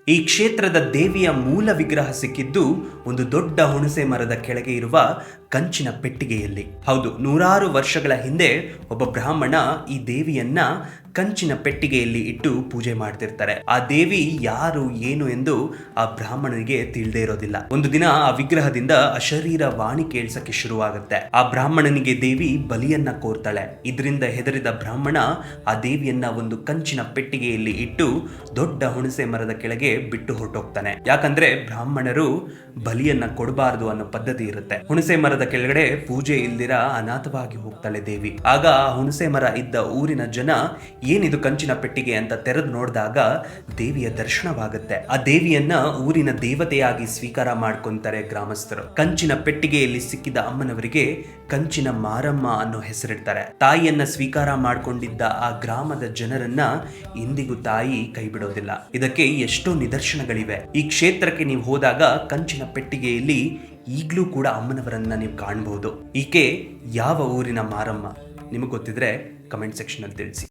ಈ ಕ್ಷೇತ್ರದ ದೇವಿಯ ಮೂಲ ವಿಗ್ರಹ ಸಿಕ್ಕಿದ್ದು ಒಂದು ದೊಡ್ಡ ಹುಣಸೆ ಮರದ ಕೆಳಗೆ ಇರುವ ಕಂಚಿನ ಪೆಟ್ಟಿಗೆಯಲ್ಲಿ. ಹೌದು, ನೂರಾರು ವರ್ಷಗಳ ಹಿಂದೆ ಒಬ್ಬ ಬ್ರಾಹ್ಮಣ ಈ ದೇವಿಯನ್ನ ಕಂಚಿನ ಪೆಟ್ಟಿಗೆಯಲ್ಲಿ ಇಟ್ಟು ಪೂಜೆ ಮಾಡ್ತಿರ್ತಾರೆ. ಆ ದೇವಿ ಯಾರು ಏನು ಎಂದು ಆ ಬ್ರಾಹ್ಮಣನಿಗೆ ತಿಳಿದೇ ಇರೋದಿಲ್ಲ. ಒಂದು ದಿನ ಆ ವಿಗ್ರಹದಿಂದ ಅಶರೀರ ವಾಣಿ ಕೇಳಿಸಕ್ಕೆ ಶುರುವಾಗುತ್ತೆ. ಆ ಬ್ರಾಹ್ಮಣನಿಗೆ ದೇವಿ ಬಲಿಯನ್ನ ಕೋರ್ತಾಳೆ. ಇದರಿಂದ ಹೆದರಿದ ಬ್ರಾಹ್ಮಣ ಆ ದೇವಿಯನ್ನ ಒಂದು ಕಂಚಿನ ಪೆಟ್ಟಿಗೆಯಲ್ಲಿ ಇಟ್ಟು ದೊಡ್ಡ ಹುಣಸೆ ಮರದ ಕೆಳಗೆ ಬಿಟ್ಟು ಹೊರಟೋಗ್ತಾನೆ. ಯಾಕಂದ್ರೆ ಬ್ರಾಹ್ಮಣರು ಬಲಿಯನ್ನ ಕೊಡಬಾರದು ಅನ್ನೋ ಪದ್ಧತಿ ಇರುತ್ತೆ. ಹುಣಸೆ ಮರದ ಕೆಳಗಡೆ ಪೂಜೆ ಇಲ್ದಿರ ಅನಾಥವಾಗಿ ಹೋಗ್ತಾಳೆ ದೇವಿ. ಆಗ ಆ ಹುಣಸೆ ಮರ ಇದ್ದ ಊರಿನ ಜನ ಏನಿದು ಕಂಚಿನ ಪೆಟ್ಟಿಗೆ ಅಂತ ತೆರೆದು ನೋಡಿದಾಗ ದೇವಿಯ ದರ್ಶನವಾಗುತ್ತೆ. ಆ ದೇವಿಯನ್ನ ಊರಿನ ದೇವತೆಯಾಗಿ ಸ್ವೀಕಾರ ಮಾಡ್ಕೊಂತಾರೆ ಗ್ರಾಮಸ್ಥರು. ಕಂಚಿನ ಪೆಟ್ಟಿಗೆಯಲ್ಲಿ ಸಿಕ್ಕಿದ ಅಮ್ಮನವರಿಗೆ ಕಂಚಿನ ಮಾರಮ್ಮ ಅನ್ನೋ ಹೆಸರಿಡ್ತಾರೆ. ತಾಯಿಯನ್ನ ಸ್ವೀಕಾರ ಮಾಡ್ಕೊಂಡಿದ್ದ ಆ ಗ್ರಾಮದ ಜನರನ್ನ ಇಂದಿಗೂ ತಾಯಿ ಕೈ ಬಿಡೋದಿಲ್ಲ. ಇದಕ್ಕೆ ಎಷ್ಟೋ ನಿದರ್ಶನಗಳಿವೆ. ಈ ಕ್ಷೇತ್ರಕ್ಕೆ ನೀವು ಹೋದಾಗ ಕಂಚಿನ ಪೆಟ್ಟಿಗೆಯಲ್ಲಿ ಈಗಲೂ ಕೂಡ ಅಮ್ಮನವರನ್ನ ನೀವು ಕಾಣಬಹುದು. ಈಕೆ ಯಾವ ಊರಿನ ಮಾರಮ್ಮ? ನಿಮಗೆ ಗೊತ್ತಿದ್ರೆ ಕಮೆಂಟ್ ಸೆಕ್ಷನ್ ಅಲ್ಲಿ ತಿಳಿಸಿ.